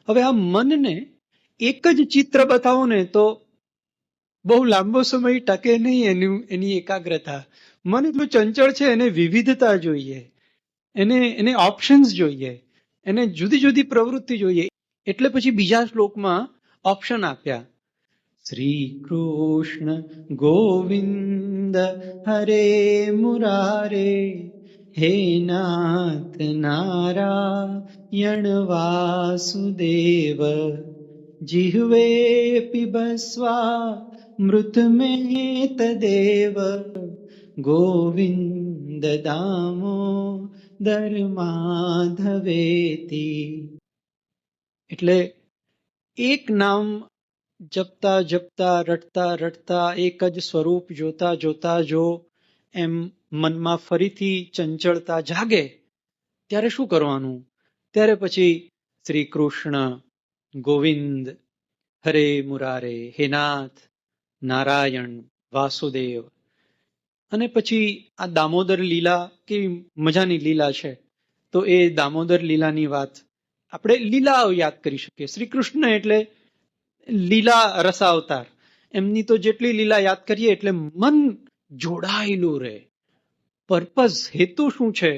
હવે આ મનને એક જ ચિત્ર બતાવો ને તો બહુ લાંબો સમય ટકે નહીં એની એકાગ્રતા. મન એટલું ચંચળ છે, એને વિવિધતા જોઈએ, એને ઓપ્શન્સ જોઈએ, એને જુદી જુદી પ્રવૃત્તિ જોઈએ. એટલે પછી બીજા શ્લોકમાં ઓપ્શન આપ્યા, શ્રી કૃષ્ણ ગોવિંદ હરે મુરારે હે નાથ નારાયણ વાસુદેવ જીહવે પિબસ્વા મૃતમે તદેવ ગોવિંદ દામોદર માધવેતિ. એટલે એક નામ જપતા જપતા રટતા રટતા એક જ સ્વરૂપ જોતા જોતા જો એમ મનમાં ફરીથી ચંચળતા જાગે ત્યારે શું કરવાનું? ત્યારે પછી શ્રી કૃષ્ણ ગોવિંદ હરે મુરારે હે નાથ નારાયણ વાસુદેવ. અને પછી આ દામોદર લીલા કેવી મજાની લીલા છે, તો એ દામોદર લીલાની વાત આપણે લીલા યાદ કરી શકીએ. શ્રી કૃષ્ણ એટલે લીલા રસાવતાર, એમની તો જેટલી લીલા યાદ કરીએ એટલે મન જોડાયેલું રહે. પર્પઝ, હેતુ શું છે?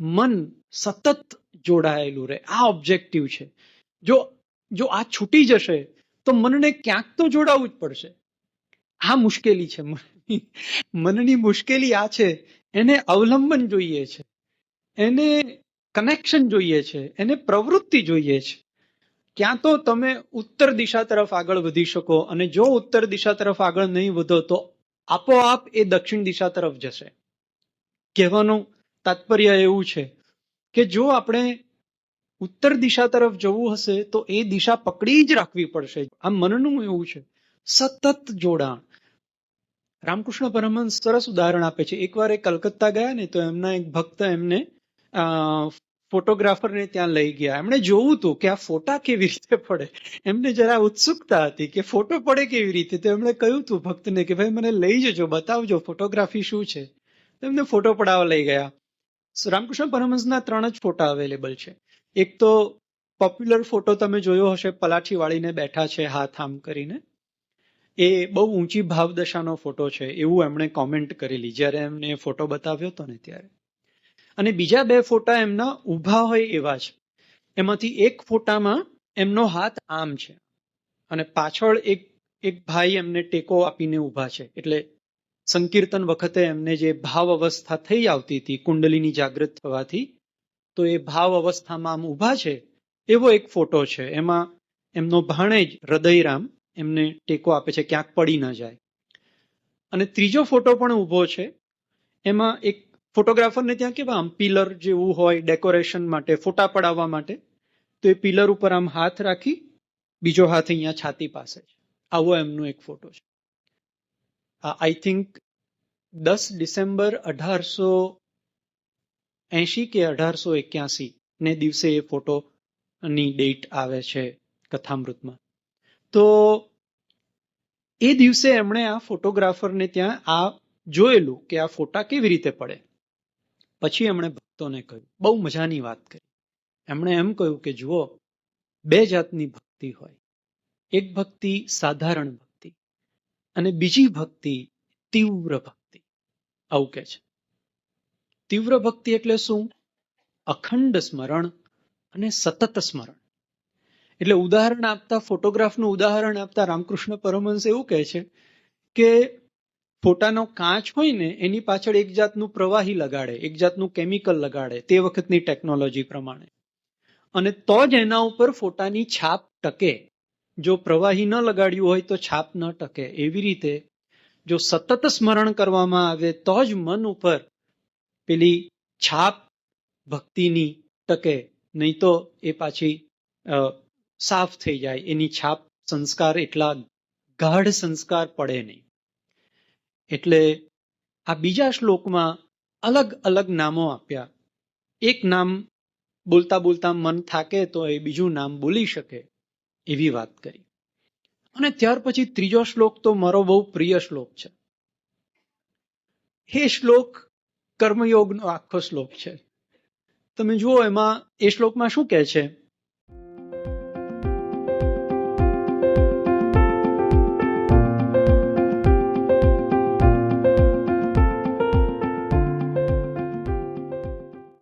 મન સતત જોડાયેલું રહે, આ ઓબ્જેક્ટિવ છે. જો આ છૂટી જશે તો મનને ક્યાંક તો જોડાવવું જ પડશે. આ મુશ્કેલી છે, મનની મુશ્કેલી આ છે. એને અવલંબન જોઈએ છે, એને કનેક્શન જોઈએ છે, એને પ્રવૃત્તિ જોઈએ છે. ક્યાં તો તમે ઉત્તર દિશા તરફ આગળ વધી શકો, અને જો ઉત્તર દિશા તરફ આગળ નહીં વધો તો આપોઆપ એ દક્ષિણ દિશા તરફ જશે. કહેવાનું તાત્પર્ય એવું છે કે જો આપણે ઉત્તર દિશા તરફ જવું હશે તો એ દિશા પકડી જ રાખવી પડશે. આ મનનું એવું છે, સતત જોડાણ. રામકૃષ્ણ પરમહંસ સરસ ઉદાહરણ આપે છે. એકવાર એ કલકત્તા ગયા ને તો એમના એક ભક્ત એમને ફોટોગ્રાફરને ત્યાં લઈ ગયા. એમણે જોવું હતું કે આ ફોટા કેવી રીતે પડે. એમને જરા ઉત્સુકતા હતી કે ફોટો પડે કેવી રીતે. તો એમણે કહ્યું હતું ભક્તને કે ભાઈ મને લઈ જજો, બતાવજો ફોટોગ્રાફી શું છે. એમને ફોટો પડાવવા લઈ ગયા. રામકૃષ્ણ પરમહંસના 3 જ ફોટા અવેલેબલ છે. એક તો પોપ્યુલર ફોટો તમે જોયો હશે, પલાઠી વાળીને બેઠા છે હાથ આમ કરીને. એ બહુ ઊંચી ભાવદશાનો ફોટો છે એવું એમણે કોમેન્ટ કરેલી જ્યારે એમને ફોટો બતાવ્યો હતો ને ત્યારે. અને બીજા 2 ફોટા એમના ઊભા હોય એવા છે. એમાંથી એક ફોટામાં એમનો હાથ આમ છે અને પાછળ એક ભાઈ એમને ટેકો આપીને ઊભા છે. એટલે સંકીર્તન વખતે એમને જે ભાવ અવસ્થા થઈ આવતી હતી કુંડલીની જાગૃત થવાથી, તો એ ભાવ અવસ્થામાં આમ ઊભા છે એવો એક ફોટો છે. એમાં એમનો ભાણેજ હૃદયરામ એમને ટેકો આપે છે, ક્યાંક પડી ન જાય. અને ત્રીજો ફોટો પણ ઊભો છે. એમાં એક ફોટોગ્રાફરને ત્યાં કેવા આમ પિલર જેવું હોય ડેકોરેશન માટે, ફોટા પડાવવા માટે, તો એ પિલર ઉપર આમ હાથ રાખી બીજો હાથ અહીંયા છાતી પાસે છે. આવો એમનો એક ફોટો છે. આઈ થિંક 10 ડિસેમ્બર 1880 કે 1881 ને દિવસે એ ફોટોની ડેટ આવે છે કથામૃતમાં. તો એ દિવસે એમણે આ ફોટોગ્રાફરને ત્યાં આ જોયેલું કે આ ફોટા કેવી રીતે પડે. પછી એમણે ભક્તોને કહ્યું, બહુ મજાની વાત કરી. એમણે એમ કહ્યું કે જુઓ, 2 જાતની ભક્તિ હોય. એક ભક્તિ સાધારણ ભક્તિ અને બીજી ભક્તિ તીવ્ર ભક્તિ. આવું કે છે. તીવ્ર ભક્તિ એટલે શું? અખંડ સ્મરણ અને સતત સ્મરણ. એટલે ઉદાહરણ આપતા, ફોટોગ્રાફનું ઉદાહરણ આપતા રામકૃષ્ણ પરમહંસ એવું કહે છે કે ફોટાનો કાચ હોય ને એની પાછળ એક જાતનું પ્રવાહી લગાડે, એક જાતનું કેમિકલ લગાડે તે વખતની ટેકનોલોજી પ્રમાણે, અને તો જ એના ઉપર ફોટાની છાપ ટકે. જો પ્રવાહી ન લગાડ્યું હોય તો છાપ ન ટકે. એવી રીતે જો સતત સ્મરણ કરવામાં આવે તો જ મન ઉપર પેલી છાપ ભક્તિની ટકે, નહીં તો એ પાછી સાફ થઈ જાય. એની છાપ, સંસ્કાર એટલા ગાઢ સંસ્કાર પડે નહીં. એટલે આ બીજા શ્લોકમાં અલગ અલગ નામો આપ્યા. એક નામ બોલતા બોલતા મન થાકે તો એ બીજું નામ બોલી શકે એવી વાત કરી. અને ત્યાર પછી ત્રીજો શ્લોક તો મારો બહુ પ્રિય શ્લોક છે. એ શ્લોક કર્મયોગનો આખો શ્લોક છે. તમે જુઓ એમાં એ શ્લોકમાં શું કહે છે